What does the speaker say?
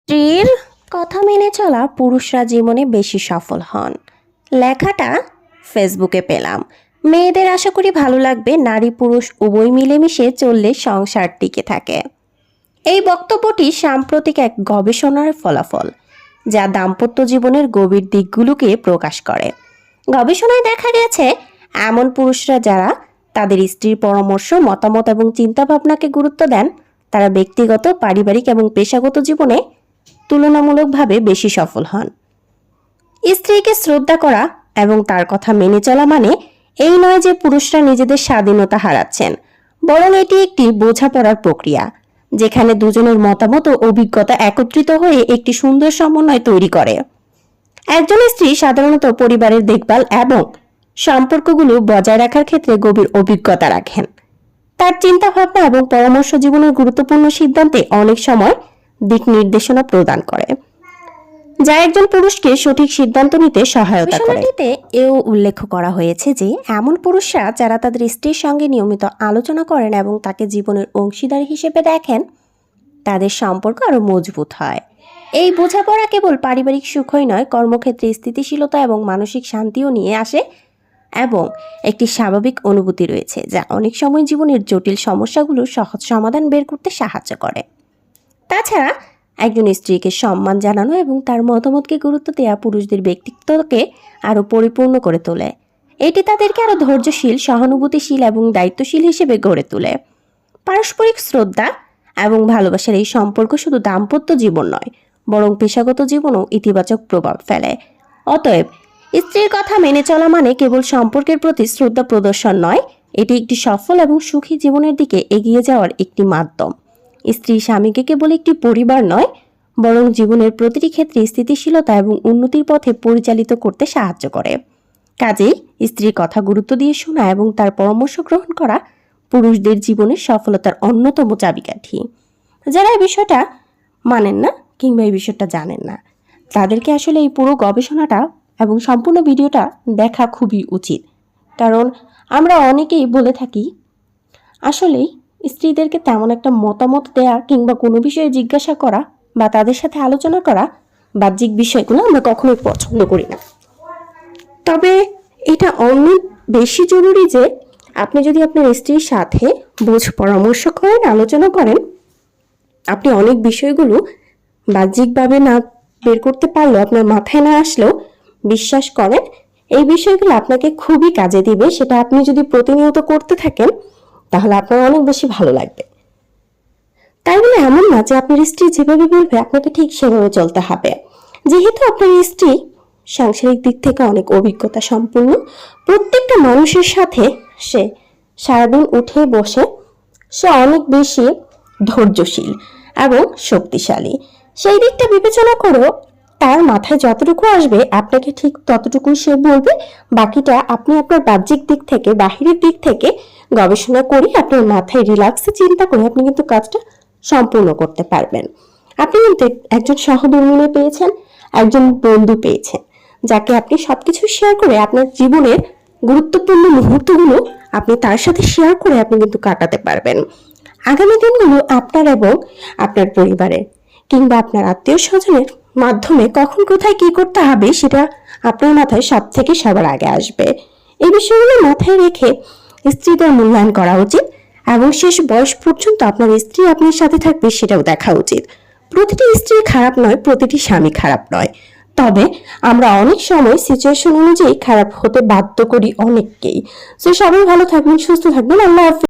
স্ত্রীর কথা মেনে চলা পুরুষরা জীবনে বেশি সফল হন। লেখাটা ফেসবুকে পেলাম। মেয়েদের আশা করি ভালো লাগবে। নারী পুরুষ উভয় মিলেমিশে চললে সংসার টিকে থাকে। এই বক্তব্যটি সাম্প্রতিক এক গবেষণার ফলাফল, যা দাম্পত্য জীবনের গভীর দিকগুলোকে প্রকাশ করে। গবেষণায় দেখা গেছে এমন পুরুষরা যারা তাদের স্ত্রীর পরামর্শ, মতামত এবং চিন্তাভাবনাকে গুরুত্ব দেন, তারা ব্যক্তিগত, পারিবারিক এবং পেশাগত জীবনে তুলনামূলকভাবে বেশি সফল হন। স্ত্রীকে শ্রদ্ধা করা এবং তার কথা মেনে চলা মানে এই নয় যে পুরুষরা নিজেদের স্বাধীনতা হারাচ্ছেন, বরং এটি একটি বোঝাপড়ার প্রক্রিয়া, যেখানে দুজনের মতামত ও অভিজ্ঞতা একত্রিত হয়ে একটি সুন্দর সমন্বয় তৈরি করে। একজন স্ত্রী সাধারণত পরিবারের দেখভাল এবং সম্পর্কগুলো বজায় রাখার ক্ষেত্রে গভীর অভিজ্ঞতা রাখেন। তার চিন্তাভাবনা এবং পরামর্শ জীবনের গুরুত্বপূর্ণ সিদ্ধান্তে অনেক সময় দিক নির্দেশনা প্রদান করে, যা একজন পুরুষকে সঠিক সিদ্ধান্ত নিতে সহায়তা করে। এও উল্লেখ করা হয়েছে যে এমন পুরুষরা যারা তাদের স্ত্রীর সঙ্গে নিয়মিত আলোচনা করেন এবং তাকে জীবনের অংশীদার হিসেবে দেখেন, তাদের সম্পর্ক আরও মজবুত হয়। এই বোঝাপড়া কেবল পারিবারিক সুখই নয়, কর্মক্ষেত্রে স্থিতিশীলতা এবং মানসিক শান্তিও নিয়ে আসে এবং একটি স্বাভাবিক অনুভূতি রয়েছে যা অনেক সময় জীবনের জটিল সমস্যাগুলোর সহজ সমাধান বের করতে সাহায্য করে। তাছাড়া একজন স্ত্রীকে সম্মান জানানো এবং তার মতামতকে গুরুত্ব দেওয়া পুরুষদের ব্যক্তিত্বকে আরও পরিপূর্ণ করে তোলে। এটি তাদেরকে আরও ধৈর্যশীল, সহানুভূতিশীল এবং দায়িত্বশীল হিসেবে গড়ে তোলে। পারস্পরিক শ্রদ্ধা এবং ভালোবাসার এই সম্পর্ক শুধু দাম্পত্য জীবন নয়, বরং পেশাগত জীবনেও ইতিবাচক প্রভাব ফেলে। অতএব স্ত্রীর কথা মেনে চলা মানে কেবল সম্পর্কের প্রতি শ্রদ্ধা প্রদর্শন নয়, এটি একটি সফল এবং সুখী জীবনের দিকে এগিয়ে যাওয়ার একটি মাধ্যম। স্ত্রী স্বামীকে কেবল একটি পরিবার নয়, বরং জীবনের প্রতিটি ক্ষেত্রে স্থিতিশীলতা এবং উন্নতির পথে পরিচালিত করতে সাহায্য করে। কাজেই স্ত্রীর কথা গুরুত্ব দিয়ে শোনা এবং তার পরামর্শ গ্রহণ করা পুরুষদের জীবনের সফলতার অন্যতম চাবিকাঠি। যারা এই বিষয়টা মানেন না কিংবা এই বিষয়টা জানেন না, তাদেরকে আসলে এই পুরো গবেষণাটা এবং সম্পূর্ণ ভিডিওটা দেখা খুবই উচিত। কারণ আমরা অনেকেই বলে থাকি আসলেই স্ত্রীদেরকে তেমন একটা মতামত দেয়া কিংবা কোনো বিষয়ে জিজ্ঞাসা করা বা তাদের সাথে আলোচনা করা, বাহ্যিক বিষয়গুলো আমরা কখনোই পছন্দ করি না। তবে এটা অনেক বেশি জরুরি যে আপনি যদি আপনার স্ত্রীর সাথে পরামর্শ করেন, আলোচনা করেন, আপনি অনেক বিষয়গুলো বাহ্যিকভাবে না বের করতে পারলেও, আপনার মাথায় না আসলেও, বিশ্বাস করেন এই বিষয়গুলো আপনাকে খুবই কাজে দিবে। সেটা আপনি যদি প্রতিনিয়ত করতে থাকেন তাহলে আপনার অনেক বেশি ভালো লাগবে। তাই বলে এমন না যে আপনার স্ত্রী যেভাবে বলবে আপনাকে ঠিক সেভাবে চলতে হবে। যেহেতু আপনার স্ত্রী সাংসারিক দিক থেকে অনেক অভিজ্ঞতা সম্পন্ন, প্রত্যেকটা মানুষের সাথে সে সারাদিন উঠে বসে, সে অনেক বেশি ধৈর্যশীল এবং শক্তিশালী। সেই দিকটা বিবেচনা করেও তার মাথায় যতটুকু আসবে আপনাকে ঠিক ততটুকুই সে বলবে। বাকিটা আপনি আপনার বাহ্যিক দিক থেকে, বাহিরের দিক থেকে গবেষণা করে আপনার মাথায় রিল্যাক্সে চিন্তা করে আপনি কিন্তু কাজটা সম্পূর্ণ করতে পারবেন। আপনি কিন্তু একজন সহধর্মিণী পেয়েছেন, একজন বন্ধু পেয়েছেন, যাকে আপনি সবকিছু শেয়ার করে আপনার জীবনের গুরুত্বপূর্ণ মুহূর্তগুলো আপনি তার সাথে শেয়ার করে আপনি কিন্তু কাটাতে পারবেন। আগামী দিনগুলো আপনার এবং আপনার পরিবারের কিংবা আপনার আত্মীয় স্বজনের মাধ্যমে কখন কোথায় কি করতে হবে সেটা আপনার মাথায় সবার আগে আসবে। এই বিষয়গুলো মাথায় রেখে স্ত্রীদের মূল্যায়ন করা উচিত এবং শেষ বয়স পর্যন্ত আপনার স্ত্রী আপনার সাথে থাকবে সেটাও দেখা উচিত। প্রতিটি স্ত্রী খারাপ নয়, প্রতিটি স্বামী খারাপ নয়। তবে আমরা অনেক সময় সিচুয়েশন অনুযায়ী খারাপ হতে বাধ্য করি অনেককেই। সো সবাই ভালো থাকবেন, সুস্থ থাকবেন। আল্লাহ হাফেজ।